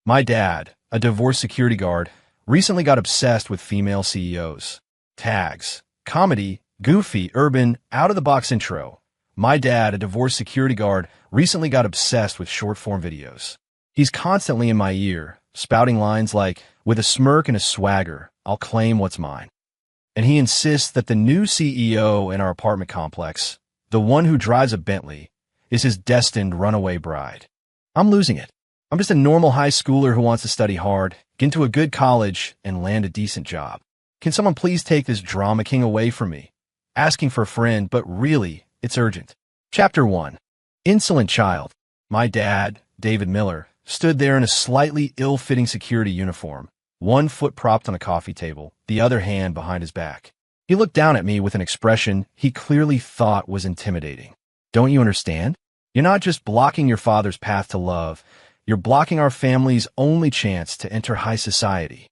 My dad, a divorced security guard, recently got obsessed with female CEOs. Tags: comedy, goofy, urban, out-of-the-box intro. My dad, a divorced security guard, recently got obsessed with short-form videos. He's constantly in my ear, spouting lines like, "With a smirk and a swagger, I'll claim what's mine." And he insists that the new CEO in our apartment complex, the one who drives a Bentley, is his destined runaway bride. I'm losing it. I'm just a normal high schooler who wants to study hard, get into a good college, and land a decent job. Can someone please take this drama king away from me? Asking for a friend, but really, it's urgent. Chapter 1. Insolent Child. My dad, David Miller, stood there in a slightly ill-fitting security uniform, one foot propped on a coffee table, the other hand behind his back. He looked down at me with an expression he clearly thought was intimidating. Don't you understand? You're not just blocking your father's path to love, you're blocking our family's only chance to enter high society.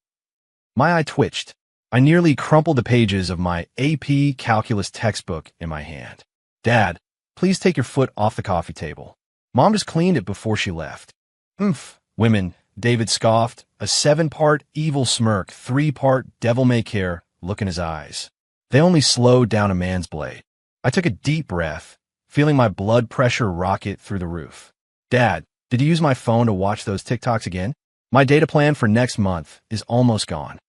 My eye twitched. I nearly crumpled the pages of my AP calculus textbook in my hand. Dad, please take your foot off the coffee table. Mom just cleaned it before she left. Women, David scoffed, a 7-part evil smirk, 3-part devil-may-care look in his eyes. They only slowed down a man's blade. I took a deep breath, feeling my blood pressure rocket through the roof. Dad, did you use my phone to watch those TikToks again? My data plan for next month is almost gone.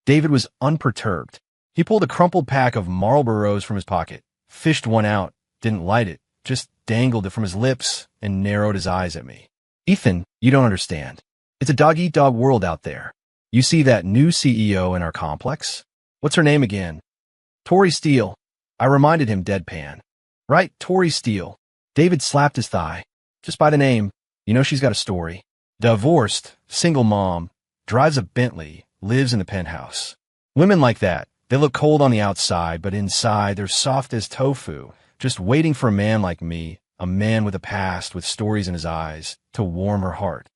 David was unperturbed. He pulled a crumpled pack of Marlboros from his pocket, fished one out, didn't light it, just dangled it from his lips and narrowed his eyes at me. Ethan, you don't understand. It's a dog-eat-dog world out there. You see that new CEO in our complex? What's her name again? Tori Steele. I reminded him deadpan. Right, Tori Steele. David slapped his thigh. Just by the name, you know she's got a story. Divorced, single mom, drives a Bentley, lives in the penthouse. Women like that, they look cold on the outside, but inside they're soft as tofu, just waiting for a man like me, a man with a past, with stories in his eyes, to warm her heart.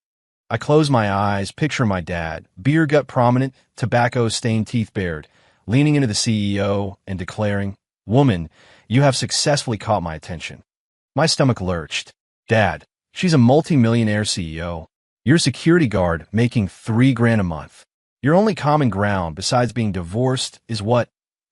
I closed my eyes, picturing my dad, beer gut prominent, tobacco-stained teeth bared, leaning into the CEO and declaring, "Woman, you have successfully caught my attention." My stomach lurched. Dad, she's a multi-millionaire CEO. You're a security guard making $3,000 a month. Your only common ground besides being divorced is what?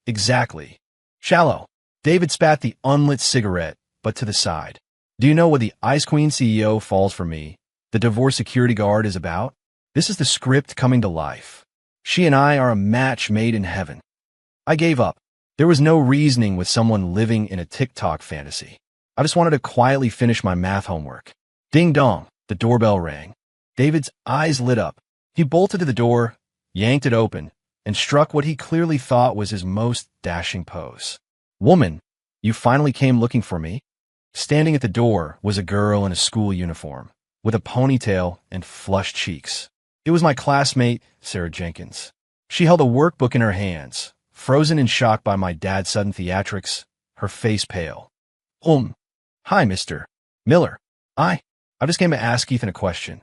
Exactly. Shallow. David spat the unlit cigarette, but to the side. Do you know what the Ice Queen CEO falls for me, the divorced security guard, is about? This is the script coming to life. She and I are a match made in heaven. I gave up. There was no reasoning with someone living in a TikTok fantasy. I just wanted to quietly finish my math homework. Ding dong, the doorbell rang. David's eyes lit up. He bolted to the door, yanked it open, and struck what he clearly thought was his most dashing pose. Woman, you finally came looking for me? Standing at the door was a girl in a school uniform, with a ponytail and flushed cheeks. It was my classmate, Sarah Jenkins. She held a workbook in her hands, frozen in shock by my dad's sudden theatrics, her face pale. Hi, Mr. Miller. I just came to ask Ethan a question.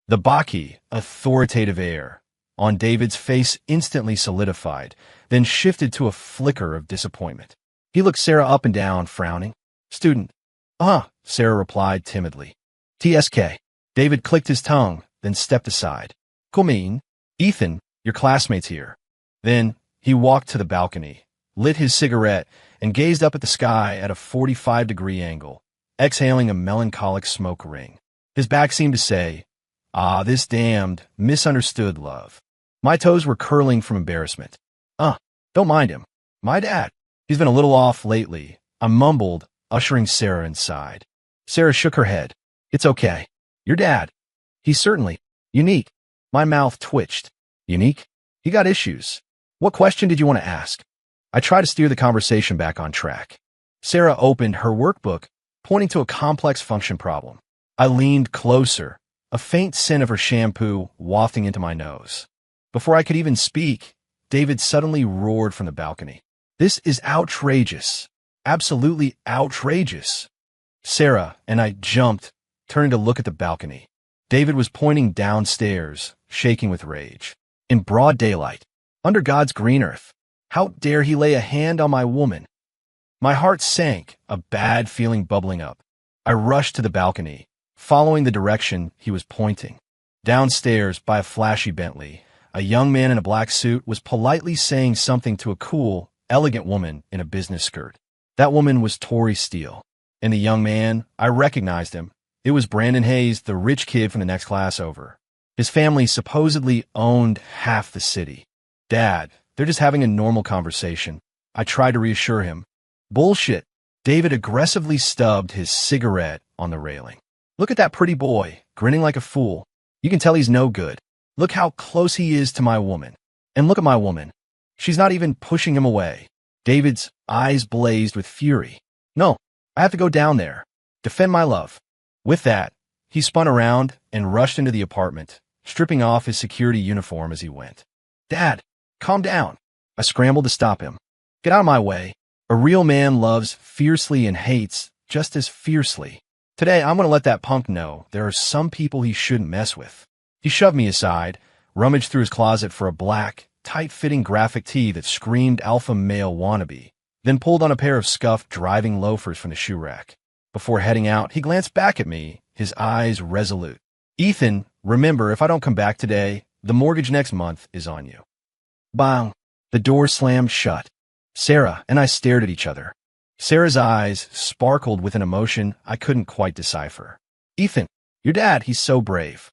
The Baki, authoritative air on David's face instantly solidified, then shifted to a flicker of disappointment. He looked Sarah up and down, frowning. Student. Sarah replied timidly. TSK. David clicked his tongue, then stepped aside. Come Ethan, your classmate's here. Then he walked to the balcony, lit his cigarette, and gazed up at the sky at a 45-degree angle, exhaling a melancholic smoke ring. His back seemed to say, this damned, misunderstood love. My toes were curling from embarrassment. Don't mind him. My dad. He's been a little off lately. I mumbled, ushering Sarah inside. Sarah shook her head. It's okay. Your dad. He's certainly unique. My mouth twitched. Unique? He got issues. What question did you want to ask? I tried to steer the conversation back on track. Sarah opened her workbook, pointing to a complex function problem. I leaned closer, a faint scent of her shampoo wafting into my nose. Before I could even speak, David suddenly roared from the balcony. This is outrageous. Absolutely outrageous. Sarah and I jumped, turning to look at the balcony. David was pointing downstairs, shaking with rage. In broad daylight, under God's green earth, how dare he lay a hand on my woman? My heart sank, a bad feeling bubbling up. I rushed to the balcony, following the direction he was pointing. Downstairs, by a flashy Bentley, a young man in a black suit was politely saying something to a cool, elegant woman in a business skirt. That woman was Tori Steele. And the young man, I recognized him. It was Brandon Hayes, the rich kid from the next class over. His family supposedly owned half the city. Dad, they're just having a normal conversation. I tried to reassure him. Bullshit. David aggressively stubbed his cigarette on the railing. Look at that pretty boy, grinning like a fool. You can tell he's no good. Look how close he is to my woman. And look at my woman. She's not even pushing him away. David's eyes blazed with fury. No, I have to go down there. Defend my love. With that, he spun around and rushed into the apartment, stripping off his security uniform as he went. Dad, calm down. I scrambled to stop him. Get out of my way. A real man loves fiercely and hates just as fiercely. Today, I'm going to let that punk know there are some people he shouldn't mess with. He shoved me aside, rummaged through his closet for a black, tight-fitting graphic tee that screamed alpha male wannabe, then pulled on a pair of scuffed driving loafers from the shoe rack. Before heading out, he glanced back at me, his eyes resolute. Ethan, remember, if I don't come back today, the mortgage next month is on you. Bang! The door slammed shut. Sarah and I stared at each other. Sarah's eyes sparkled with an emotion I couldn't quite decipher. Ethan, your dad, he's so brave.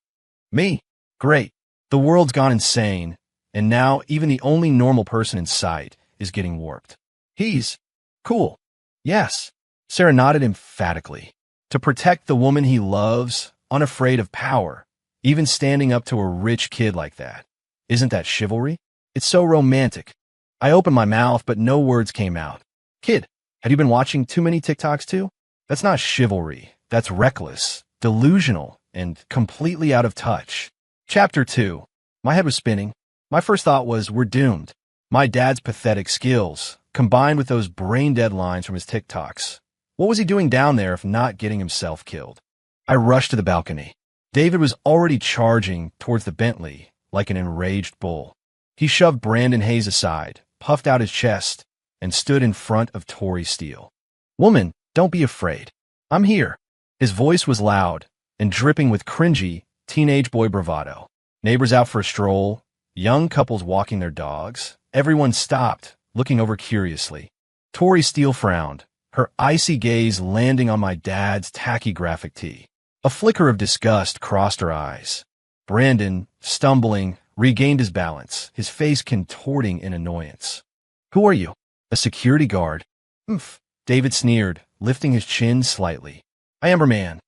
Me? Great. The world's gone insane, and now even the only normal person in sight is getting warped. He's cool. Yes. Sarah nodded emphatically. To protect the woman he loves, unafraid of power, even standing up to a rich kid like that. Isn't that chivalry? It's so romantic. I opened my mouth, but no words came out. Kid, have you been watching too many TikToks too? That's not chivalry. That's reckless, delusional, and completely out of touch. Chapter 2. My head was spinning. My first thought was, we're doomed. My dad's pathetic skills, combined with those brain-dead lines from his TikToks. What was he doing down there if not getting himself killed? I rushed to the balcony. David was already charging towards the Bentley like an enraged bull. He shoved Brandon Hayes aside, puffed out his chest, and stood in front of Tori Steele. Woman, don't be afraid. I'm here. His voice was loud and dripping with cringy, teenage boy bravado. Neighbors out for a stroll, young couples walking their dogs. Everyone stopped, looking over curiously. Tori Steele frowned, her icy gaze landing on my dad's tacky graphic tee. A flicker of disgust crossed her eyes. Brandon, stumbling, regained his balance, his face contorting in annoyance. Who are you? A security guard. Oomph. David sneered, lifting his chin slightly. I am her man.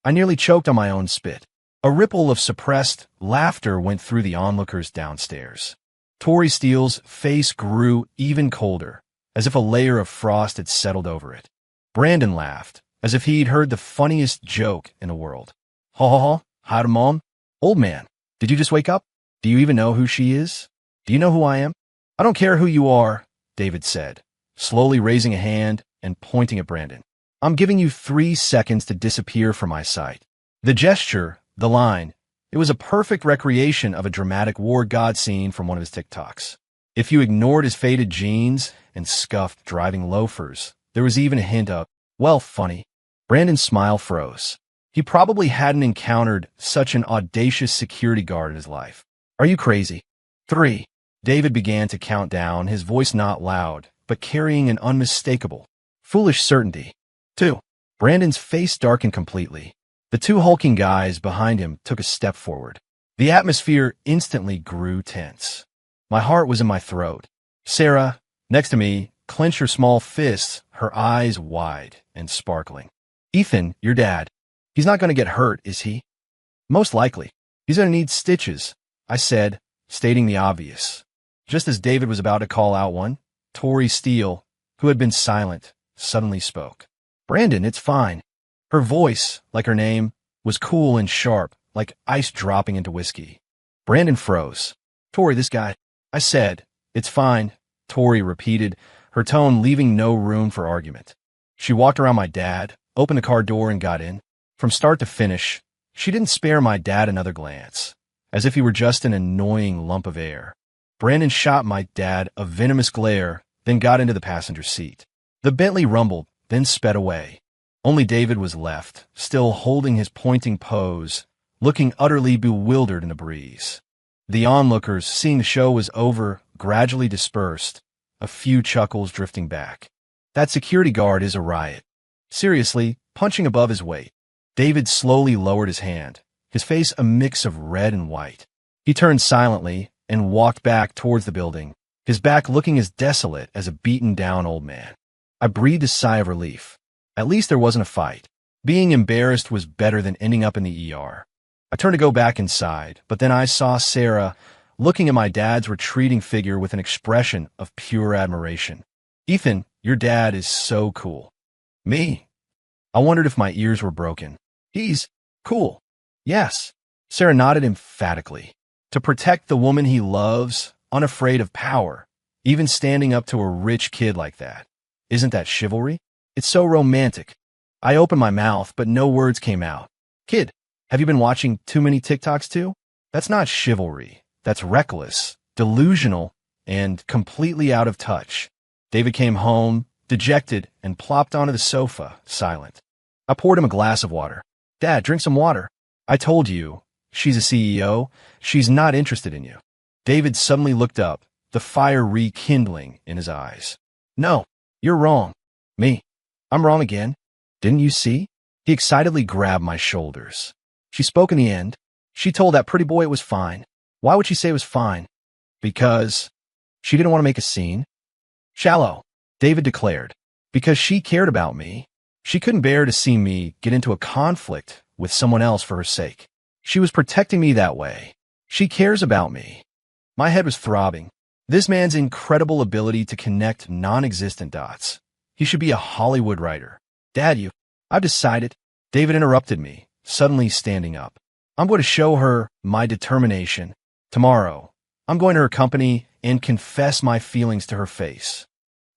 I nearly choked on my own spit. A ripple of suppressed laughter went through the onlookers downstairs. Tori Steele's face grew even colder, as if a layer of frost had settled over it. Brandon laughed, as if he'd heard the funniest joke in the world. Ha ha ha, hi mom. Old man, did you just wake up? Do you even know who she is? Do you know who I am? I don't care who you are, David said, slowly raising a hand and pointing at Brandon. I'm giving you 3 seconds to disappear from my sight. The gesture, the line, it was a perfect recreation of a dramatic war god scene from one of his TikToks. If you ignored his faded jeans and scuffed driving loafers, there was even a hint of, well, funny. Brandon's smile froze. He probably hadn't encountered such an audacious security guard in his life. Are you crazy? 3. David began to count down, his voice not loud, but carrying an unmistakable, foolish certainty. 2. Brandon's face darkened completely. The 2 hulking guys behind him took a step forward. The atmosphere instantly grew tense. My heart was in my throat. Sarah, next to me, clenched her small fists, her eyes wide and sparkling. Ethan, your dad. He's not going to get hurt, is he? Most likely. He's going to need stitches, I said, stating the obvious. Just as David was about to call out one, Tori Steele, who had been silent, suddenly spoke. Brandon, it's fine. Her voice, like her name, was cool and sharp, like ice dropping into whiskey. Brandon froze. Tori, this guy. I said, it's fine, Tori repeated, her tone leaving no room for argument. She walked around my dad, opened the car door and got in. From start to finish, she didn't spare my dad another glance, as if he were just an annoying lump of air. Brandon shot my dad a venomous glare, then got into the passenger seat. The Bentley rumbled, then sped away. Only David was left, still holding his pointing pose, looking utterly bewildered in the breeze. The onlookers, seeing the show was over, gradually dispersed, a few chuckles drifting back. That security guard is a riot. Seriously, punching above his weight. David slowly lowered his hand, his face a mix of red and white. He turned silently and walked back towards the building, his back looking as desolate as a beaten-down old man. I breathed a sigh of relief. At least there wasn't a fight. Being embarrassed was better than ending up in the ER. I turned to go back inside, but then I saw Sarah looking at my dad's retreating figure with an expression of pure admiration. "Ethan, your dad is so cool." "Me?" I wondered if my ears were broken. "He's cool." "Yes." Sarah nodded emphatically. To protect the woman he loves, unafraid of power, even standing up to a rich kid like that. Isn't that chivalry? It's so romantic. I opened my mouth, but no words came out. "Kid, have you been watching too many TikToks too?" That's not chivalry. That's reckless, delusional, and completely out of touch. David came home, dejected, and plopped onto the sofa, silent. I poured him a glass of water. "Dad, drink some water. I told you, she's a CEO. She's not interested in you." David suddenly looked up, the fire rekindling in his eyes. "No, you're wrong." "Me? I'm wrong again? Didn't you see?" He excitedly grabbed my shoulders. "She spoke in the end. She told that pretty boy it was fine." "Why would she say it was fine?" "Because she didn't want to make a scene." "Shallow," David declared. "Because she cared about me. She couldn't bear to see me get into a conflict with someone else for her sake. She was protecting me that way. She cares about me." My head was throbbing. This man's incredible ability to connect non-existent dots. He should be a Hollywood writer. "Dad, I've decided." David interrupted me, suddenly standing up. "I'm going to show her my determination. Tomorrow, I'm going to her company and confess my feelings to her face."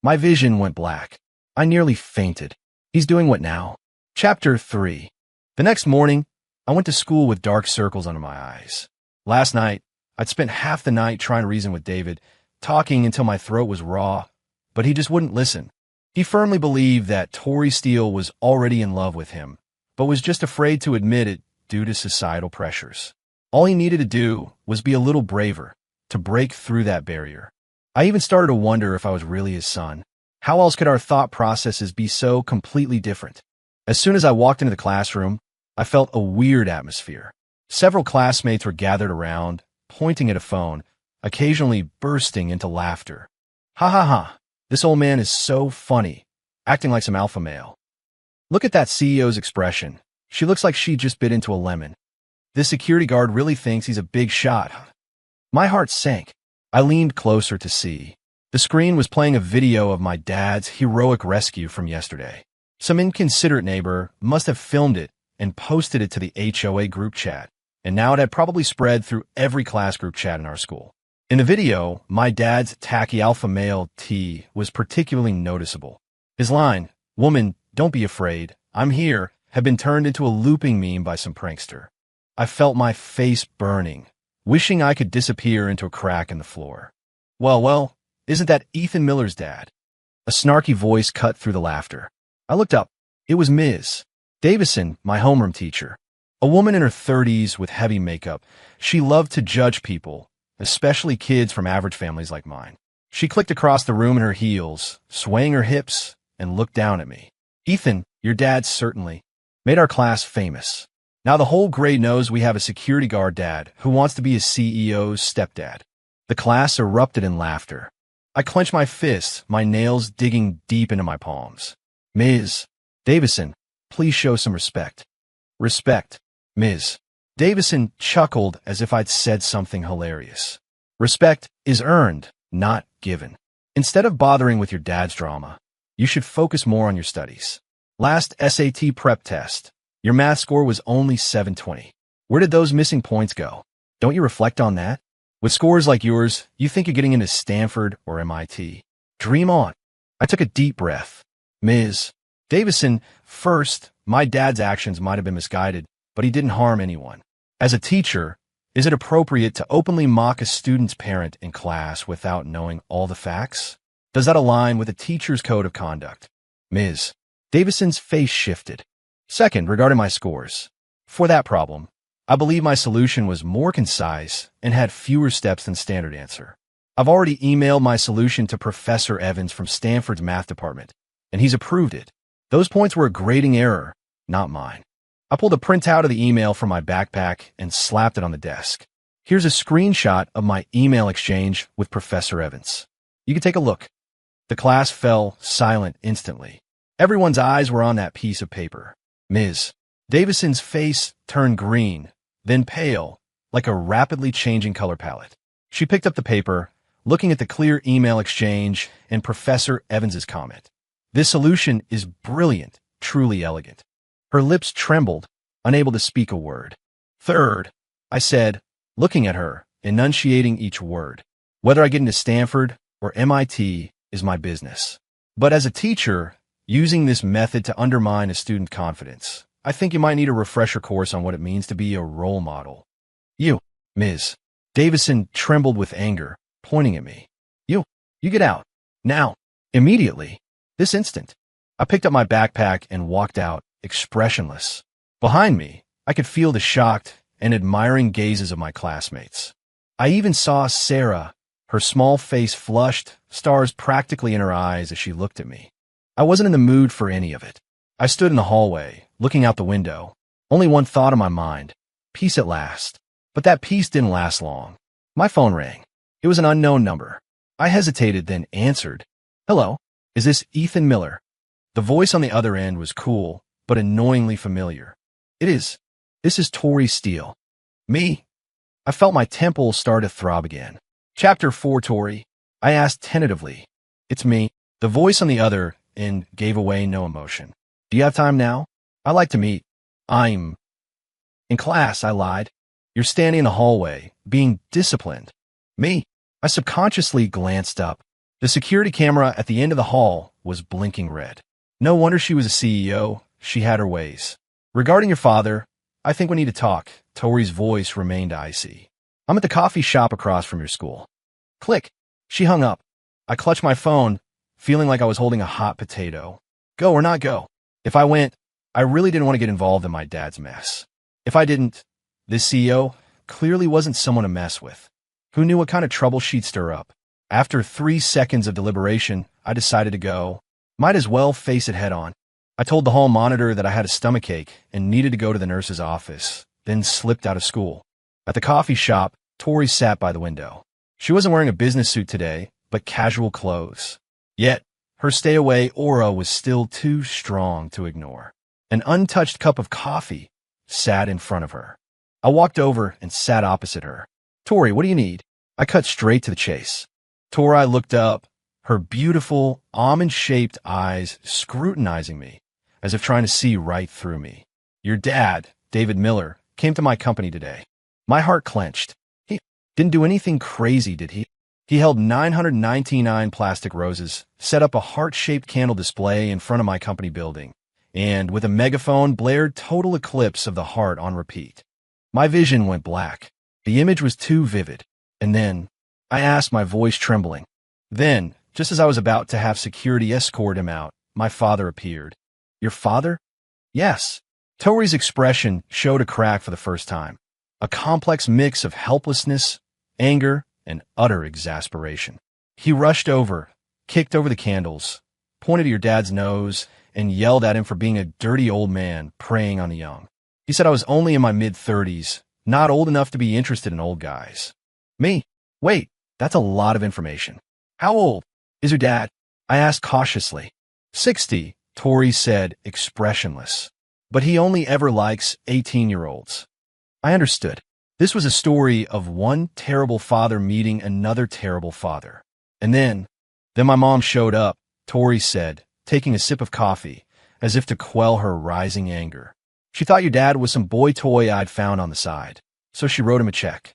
My vision went black. I nearly fainted. He's doing what now? Chapter 3. The next morning, I went to school with dark circles under my eyes. Last night, I'd spent half the night trying to reason with David, talking until my throat was raw, but he just wouldn't listen. He firmly believed that Tori Steele was already in love with him, but was just afraid to admit it due to societal pressures. All he needed to do was be a little braver, to break through that barrier. I even started to wonder if I was really his son. How else could our thought processes be so completely different? As soon as I walked into the classroom, I felt a weird atmosphere. Several classmates were gathered around, pointing at a phone, occasionally bursting into laughter. "Ha ha ha, this old man is so funny," acting like some alpha male. "Look at that CEO's expression. She looks like she just bit into a lemon. This security guard really thinks he's a big shot." My heart sank. I leaned closer to see. The screen was playing a video of my dad's heroic rescue from yesterday. Some inconsiderate neighbor must have filmed it and posted it to the HOA group chat, and now it had probably spread through every class group chat in our school. In the video, my dad's tacky alpha male T was particularly noticeable. His line, "Woman, don't be afraid, I'm here," had been turned into a looping meme by some prankster. I felt my face burning, wishing I could disappear into a crack in the floor. Well, isn't that Ethan Miller's dad?" A snarky voice cut through the laughter. I looked up. It was Ms. Davison, my homeroom teacher. A woman in her 30s with heavy makeup. She loved to judge people, especially kids from average families like mine. She clicked across the room in her heels, swaying her hips, and looked down at me. "Ethan, your dad certainly made our class famous. Now the whole grade knows we have a security guard dad who wants to be a CEO's stepdad." The class erupted in laughter. I clenched my fists, my nails digging deep into my palms. "Ms. Davison, please show some respect." "Respect, Ms." Davison chuckled as if I'd said something hilarious. "Respect is earned, not given. Instead of bothering with your dad's drama, you should focus more on your studies. Last SAT prep test, your math score was only 720. Where did those missing points go? Don't you reflect on that? With scores like yours, you think you're getting into Stanford or MIT. Dream on." I took a deep breath. "Ms. Davison, first, my dad's actions might have been misguided, but he didn't harm anyone. As a teacher, is it appropriate to openly mock a student's parent in class without knowing all the facts? Does that align with a teacher's code of conduct?" Ms. Davison's face shifted. "Second, regarding my scores. For that problem, I believe my solution was more concise and had fewer steps than standard answer. I've already emailed my solution to Professor Evans from Stanford's math department, and he's approved it. Those points were a grading error, not mine. I pulled a printout of the email from my backpack and slapped it on the desk. Here's a screenshot of my email exchange with Professor Evans. You can take a look. The class fell silent instantly. Everyone's eyes were on that piece of paper. Ms. Davison's face turned green, then pale, like a rapidly changing color palette. She picked up the paper, looking at the clear email exchange and Professor Evans's comment. This solution is brilliant, truly elegant. Her lips trembled, unable to speak a word. Third, I said, looking at her, enunciating each word. Whether I get into Stanford or MIT is my business. But as a teacher, using this method to undermine a student's confidence, I think you might need a refresher course on what it means to be a role model. You, Ms. Davison trembled with anger, pointing at me. You get out. Now. Immediately. This instant. I picked up my backpack and walked out, expressionless. Behind me, I could feel the shocked and admiring gazes of my classmates. I even saw Sarah, her small face flushed, stars practically in her eyes as she looked at me. I wasn't in the mood for any of it. I stood in the hallway, looking out the window. Only one thought in my mind. Peace at last. But that peace didn't last long. My phone rang. It was an unknown number. I hesitated, then answered. Hello, is this Ethan Miller? The voice on the other end was cool, but annoyingly familiar. It is. This is Tori Steele. Me? I felt my temples start to throb again. Chapter 4, Tori. I asked tentatively. It's me. The voice on the other end gave away no emotion. Do you have time now? I like to meet. I'm in class, I lied. You're standing in the hallway, being disciplined. Me? I subconsciously glanced up. The security camera at the end of the hall was blinking red. No wonder she was a CEO. She had her ways. Regarding your father, I think we need to talk. Tori's voice remained icy. I'm at the coffee shop across from your school. Click. She hung up. I clutched my phone, feeling like I was holding a hot potato. Go or not go? If I went, I really didn't want to get involved in my dad's mess. If I didn't, this CEO clearly wasn't someone to mess with. Who knew what kind of trouble she'd stir up? After 3 seconds of deliberation, I decided to go. Might as well face it head on. I told the hall monitor that I had a stomachache and needed to go to the nurse's office, then slipped out of school. At the coffee shop, Tori sat by the window. She wasn't wearing a business suit today, but casual clothes. Yet, her stay-away aura was still too strong to ignore. An untouched cup of coffee sat in front of her. I walked over and sat opposite her. Tori, what do you need? I cut straight to the chase. Tori looked up, her beautiful, almond-shaped eyes scrutinizing me, as if trying to see right through me. Your dad, David Miller, came to my company today. My heart clenched. He didn't do anything crazy, did he? He held 999 plastic roses, set up a heart-shaped candle display in front of my company building, and with a megaphone blared Total Eclipse of the Heart on repeat. My vision went black. The image was too vivid. And then, I asked, my voice trembling. Then, just as I was about to have security escort him out, my father appeared. Your father? Yes. Tori's expression showed a crack for the first time. A complex mix of helplessness, anger, and utter exasperation. He rushed over, kicked over the candles, pointed at your dad's nose, and yelled at him for being a dirty old man preying on the young. He said I was only in my mid-30s, not old enough to be interested in old guys. Me? Wait, that's a lot of information. How old is your dad? I asked cautiously. 60, Tori said, expressionless. But he only ever likes 18-year-olds. I understood. This was a story of one terrible father meeting another terrible father. And then my mom showed up, Tori said, taking a sip of coffee, as if to quell her rising anger. She thought your dad was some boy toy I'd found on the side, so she wrote him a check.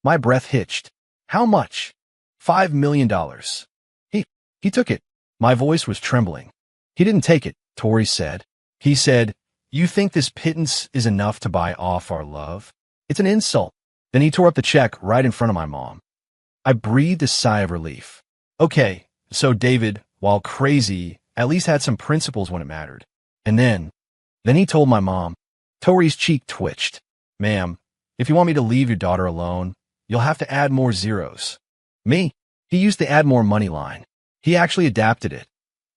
My breath hitched. How much? $5 million. He took it. My voice was trembling. He didn't take it, Tori said. He said, you think this pittance is enough to buy off our love? It's an insult. Then he tore up the check right in front of my mom. I breathed a sigh of relief. Okay, so David, while crazy, at least had some principles when it mattered. And then he told my mom. Tori's cheek twitched. Ma'am, If you want me to leave your daughter alone, you'll have to add more zeros. Me? He used the add more money line. He actually adapted it.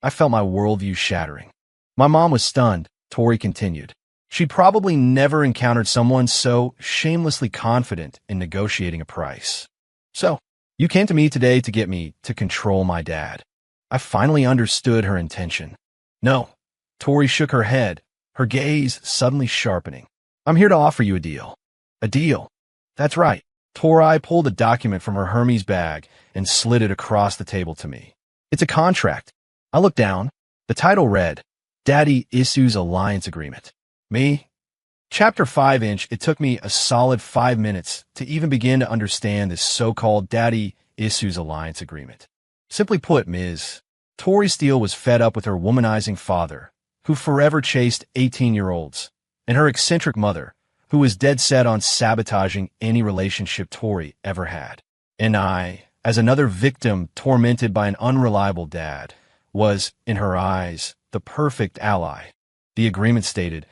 I felt my worldview shattering. My mom was stunned, Tori continued. She'd probably never encountered someone so shamelessly confident in negotiating a price. So, you came to me today to get me to control my dad. I finally understood her intention. No. Tori shook her head, her gaze suddenly sharpening. I'm here to offer you a deal. A deal? That's right. Tori pulled a document from her Hermes bag and slid it across the table to me. It's a contract. I looked down. The title read, Daddy Issues Alliance Agreement. Me? Chapter 5-inch, it took me a solid 5 minutes to even begin to understand this so-called Daddy Issues Alliance Agreement. Simply put, Ms. Tori Steele was fed up with her womanizing father, who forever chased 18-year-olds, and her eccentric mother, who was dead set on sabotaging any relationship Tori ever had. And I, as another victim tormented by an unreliable dad, was, in her eyes, the perfect ally. The agreement stated,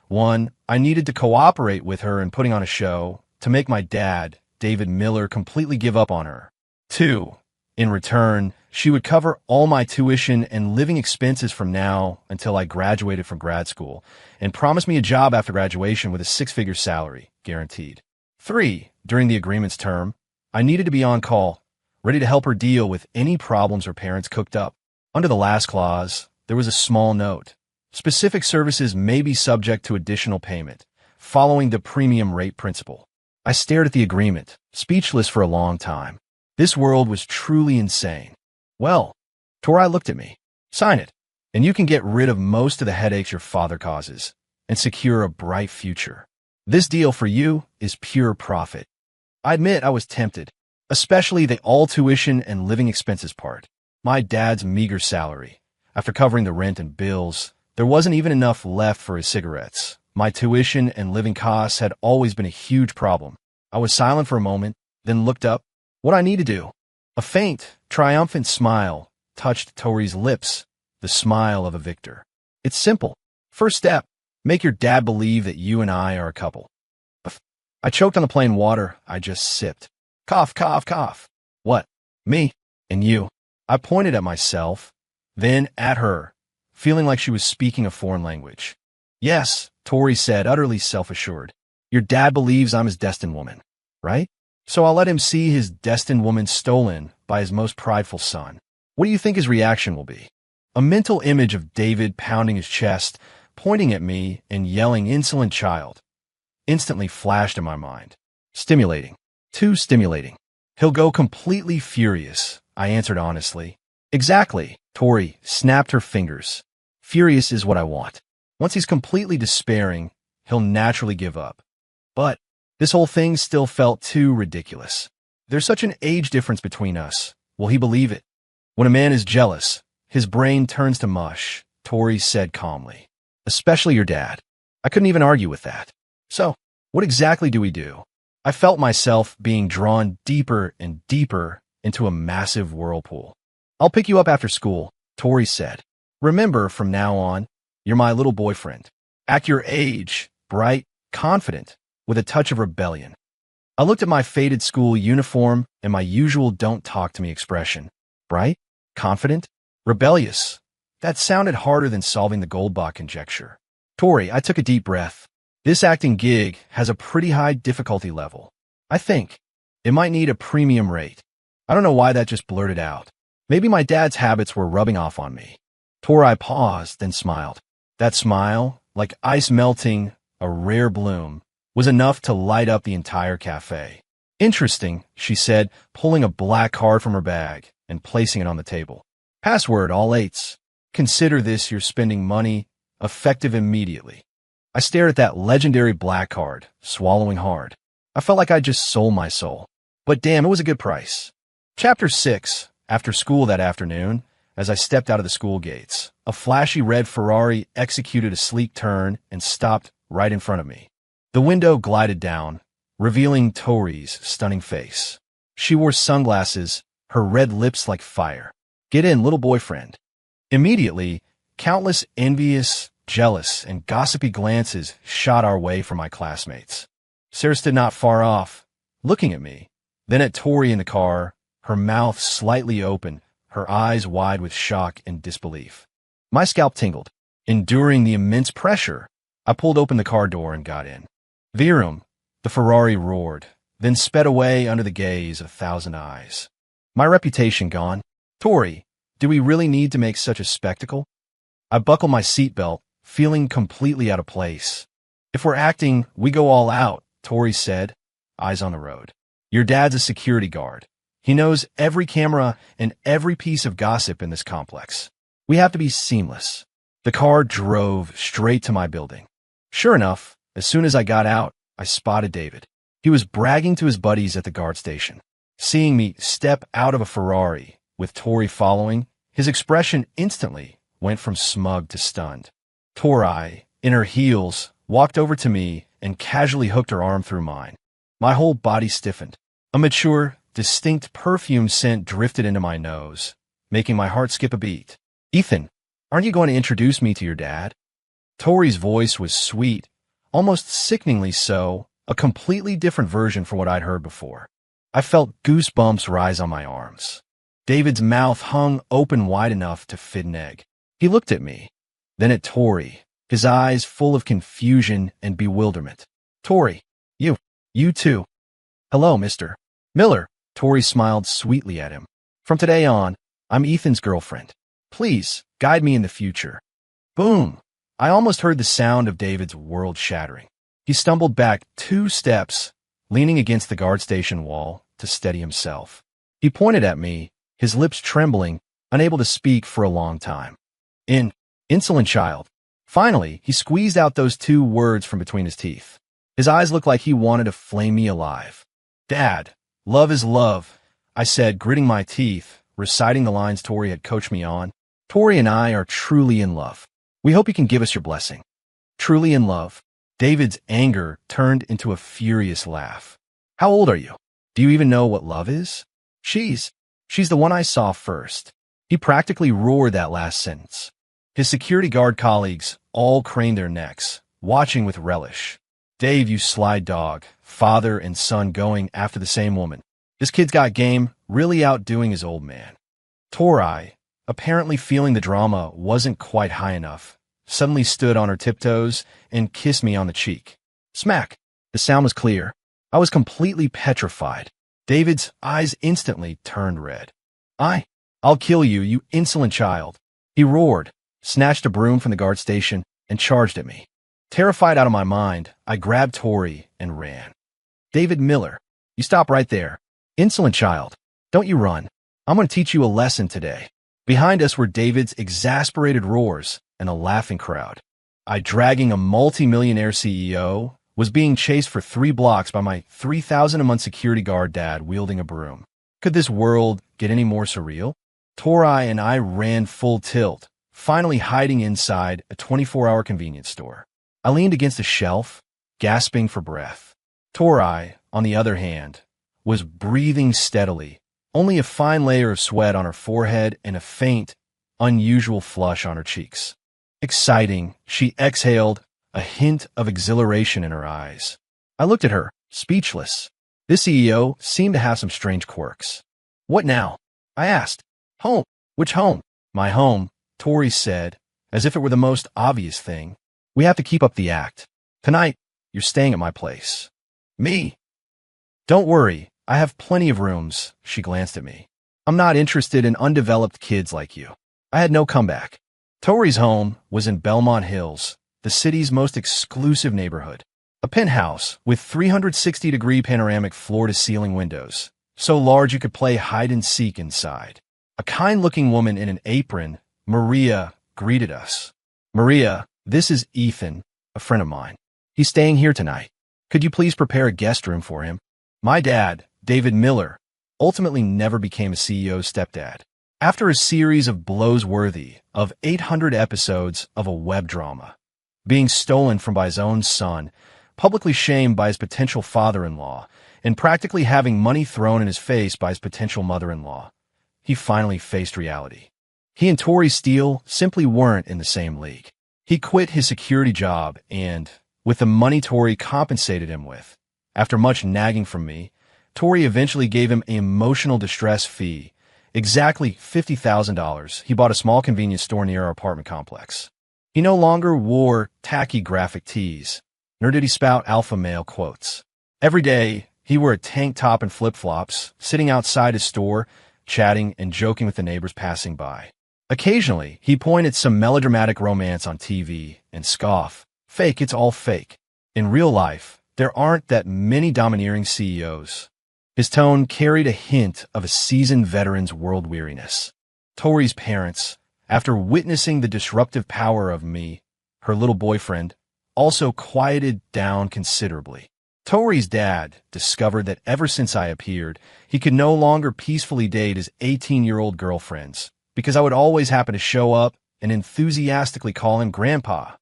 1. I needed to cooperate with her in putting on a show to make my dad, David Miller, completely give up on her. 2. In return, she would cover all my tuition and living expenses from now until I graduated from grad school and promised me a job after graduation with a 6-figure salary, guaranteed. 3. During the agreement's term, I needed to be on call, ready to help her deal with any problems her parents cooked up. Under the last clause, there was a small note. Specific services may be subject to additional payment, following the premium rate principle. I stared at the agreement, speechless for a long time. This world was truly insane. Well, Tori looked at me. Sign it, and you can get rid of most of the headaches your father causes and secure a bright future. This deal for you is pure profit. I admit I was tempted, especially the all tuition and living expenses part. My dad's meager salary. After covering the rent and bills, there wasn't even enough left for his cigarettes. My tuition and living costs had always been a huge problem. I was silent for a moment, then looked up. What I need to do? A faint, triumphant smile touched Tori's lips, the smile of a victor. It's simple. First step, make your dad believe that you and I are a couple. I choked on the plain water I just sipped. Cough, cough, cough. What? Me? And you? I pointed at myself, then at her, feeling like she was speaking a foreign language. Yes, Tori said, utterly self-assured. Your dad believes I'm his destined woman, right? So I'll let him see his destined woman stolen by his most prideful son. What do you think his reaction will be? A mental image of David pounding his chest, pointing at me, and yelling, "Insolent child," instantly flashed in my mind. Stimulating. Too stimulating. He'll go completely furious, I answered honestly. Exactly, Tori snapped her fingers. Furious is what I want. Once he's completely despairing, he'll naturally give up. But this whole thing still felt too ridiculous. There's such an age difference between us. Will he believe it? When a man is jealous, his brain turns to mush, Tori said calmly. Especially your dad. I couldn't even argue with that. So, what exactly do we do? I felt myself being drawn deeper and deeper into a massive whirlpool. I'll pick you up after school, Tori said. Remember, from now on, you're my little boyfriend. Act your age, bright, confident, with a touch of rebellion. I looked at my faded school uniform and my usual don't talk to me expression. Bright? Confident? Rebellious? That sounded harder than solving the Goldbach conjecture. Tori, I took a deep breath. This acting gig has a pretty high difficulty level. I think it might need a premium rate. I don't know why that just blurted out. Maybe my dad's habits were rubbing off on me. Tori paused, then smiled. That smile, like ice melting a rare bloom, was enough to light up the entire cafe. Interesting, she said, pulling a black card from her bag and placing it on the table. Password, all 8s. Consider this your spending money, effective immediately. I stared at that legendary black card, swallowing hard. I felt like I'd just sold my soul. But damn, it was a good price. Chapter 6. After school that afternoon, as I stepped out of the school gates, a flashy red Ferrari executed a sleek turn and stopped right in front of me. The window glided down, revealing Tori's stunning face. She wore sunglasses, her red lips like fire. Get in, little boyfriend. Immediately, countless envious, jealous, and gossipy glances shot our way from my classmates. Sarah stood not far off, looking at me, then at Tori in the car, her mouth slightly open, her eyes wide with shock and disbelief. My scalp tingled. Enduring the immense pressure, I pulled open the car door and got in. Virum, the Ferrari roared, then sped away under the gaze of 1,000 eyes. My reputation gone. Tori, do we really need to make such a spectacle? I buckled my seatbelt, feeling completely out of place. If we're acting, we go all out, Tori said, eyes on the road. Your dad's a security guard. He knows every camera and every piece of gossip in this complex. We have to be seamless. The car drove straight to my building. Sure enough, as soon as I got out, I spotted David. He was bragging to his buddies at the guard station. Seeing me step out of a Ferrari, with Tori following, his expression instantly went from smug to stunned. Tori, in her heels, walked over to me and casually hooked her arm through mine. My whole body stiffened. A mature, distinct perfume scent drifted into my nose, making my heart skip a beat. Ethan, aren't you going to introduce me to your dad? Tori's voice was sweet, almost sickeningly so, a completely different version from what I'd heard before. I felt goosebumps rise on my arms. David's mouth hung open wide enough to fit an egg. He looked at me, then at Tori, his eyes full of confusion and bewilderment. Tori, you too. Hello, Mr. Miller. Tori smiled sweetly at him. From today on, I'm Ethan's girlfriend. Please, guide me in the future. Boom! I almost heard the sound of David's world shattering. He stumbled back 2 steps, leaning against the guard station wall to steady himself. He pointed at me, his lips trembling, unable to speak for a long time. Insolent child. Finally, he squeezed out those 2 words from between his teeth. His eyes looked like he wanted to flame me alive. Dad, love is love, I said, gritting my teeth, reciting the lines Tori had coached me on. Tori and I are truly in love. We hope you can give us your blessing. Truly in love. David's anger turned into a furious laugh. How old are you? Do you even know what love is? She's the one I saw first. He practically roared that last sentence. His security guard colleagues all craned their necks, watching with relish. Dave, you sly dog, father and son going after the same woman. This kid's got game, really outdoing his old man. Tori, apparently feeling the drama wasn't quite high enough, suddenly stood on her tiptoes and kissed me on the cheek. Smack! The sound was clear. I was completely petrified. David's eyes instantly turned red. I'll kill you, you insolent child. He roared, snatched a broom from the guard station, and charged at me. Terrified out of my mind, I grabbed Tori and ran. David Miller, you stop right there. Insolent child, don't you run. I'm going to teach you a lesson today. Behind us were David's exasperated roars and a laughing crowd. I, dragging a multi-millionaire CEO, was being chased for 3 blocks by my $3,000 a month security guard dad wielding a broom. Could this world get any more surreal? Tori and I ran full tilt, finally hiding inside a 24-hour convenience store. I leaned against a shelf, gasping for breath. Tori, on the other hand, was breathing steadily, only a fine layer of sweat on her forehead and a faint, unusual flush on her cheeks. Exciting, she exhaled, a hint of exhilaration in her eyes. I looked at her, speechless. This CEO seemed to have some strange quirks. What now? I asked. Home. Which home? My home, Tori said, as if it were the most obvious thing. We have to keep up the act. Tonight, you're staying at my place. Me? Don't worry, I have plenty of rooms, she glanced at me. I'm not interested in undeveloped kids like you. I had no comeback. Tori's home was in Belmont Hills, the city's most exclusive neighborhood. A penthouse with 360-degree panoramic floor-to-ceiling windows, so large you could play hide-and-seek inside. A kind-looking woman in an apron, Maria, greeted us. Maria, this is Ethan, a friend of mine. He's staying here tonight. Could you please prepare a guest room for him? My dad, David Miller, ultimately never became a CEO's stepdad. After a series of blows worthy of 800 episodes of a web drama, being stolen from by his own son, publicly shamed by his potential father-in-law, and practically having money thrown in his face by his potential mother-in-law, he finally faced reality. He and Tori Steele simply weren't in the same league. He quit his security job and, with the money Tori compensated him with, After much nagging from me, Tori eventually gave him an emotional distress fee, exactly $50,000. He bought a small convenience store near our apartment complex. He no longer wore tacky graphic tees, nor did he spout alpha male quotes. Every day, he wore a tank top and flip-flops, sitting outside his store, chatting and joking with the neighbors passing by. Occasionally, he pointed some melodramatic romance on TV and scoff. Fake, it's all fake. In real life, there aren't that many domineering CEOs. His tone carried a hint of a seasoned veteran's world weariness. Tori's parents, after witnessing the disruptive power of me, her little boyfriend, also quieted down considerably. Tori's dad discovered that ever since I appeared, he could no longer peacefully date his 18-year-old girlfriends, because I would always happen to show up and enthusiastically call him Grandpa.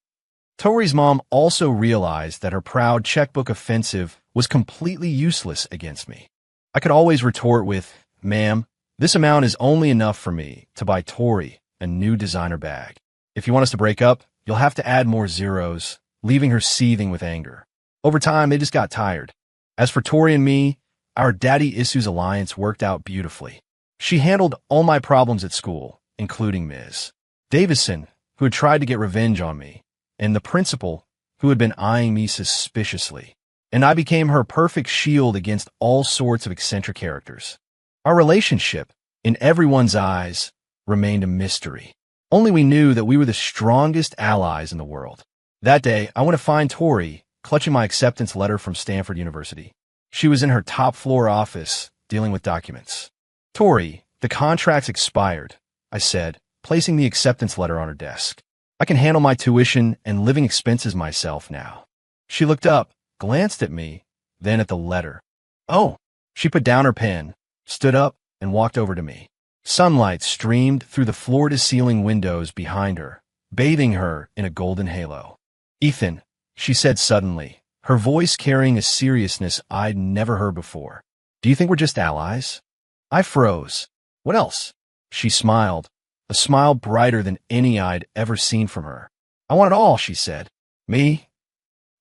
Tori's mom also realized that her proud checkbook offensive was completely useless against me. I could always retort with, "Ma'am, this amount is only enough for me to buy Tori a new designer bag. If you want us to break up, you'll have to add more zeros," leaving her seething with anger. Over time, they just got tired. As for Tori and me, our daddy issues alliance worked out beautifully. She handled all my problems at school, including Ms. Davison, who had tried to get revenge on me, and the principal, who had been eyeing me suspiciously. And I became her perfect shield against all sorts of eccentric characters. Our relationship, in everyone's eyes, remained a mystery. Only we knew that we were the strongest allies in the world. That day, I went to find Tori, clutching my acceptance letter from Stanford University. She was in her top-floor office, dealing with documents. "Tori, the contract's expired," I said, placing the acceptance letter on her desk. "I can handle my tuition and living expenses myself now." She looked up, glanced at me, then at the letter. "Oh." She put down her pen, stood up, and walked over to me. Sunlight streamed through the floor-to-ceiling windows behind her, bathing her in a golden halo. "Ethan," she said suddenly, her voice carrying a seriousness I'd never heard before. "Do you think we're just allies?" I froze. "What else?" She smiled, a smile brighter than any I'd ever seen from her. "I want it all," she said. "Me?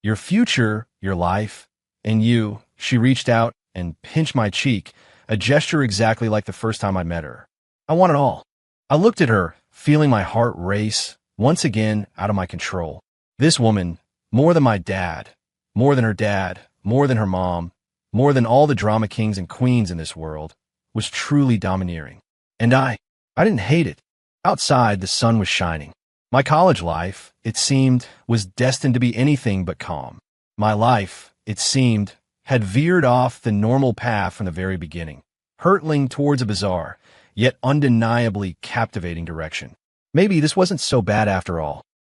Your future, your life, and you." She reached out and pinched my cheek, a gesture exactly like the first time I met her. "I want it all." I looked at her, feeling my heart race, once again out of my control. This woman, more than my dad, more than her dad, more than her mom, more than all the drama kings and queens in this world, was truly domineering. And I didn't hate it. Outside, the sun was shining. My college life, it seemed, was destined to be anything but calm. My life, it seemed, had veered off the normal path from the very beginning, hurtling towards a bizarre, yet undeniably captivating direction. Maybe this wasn't so bad after all.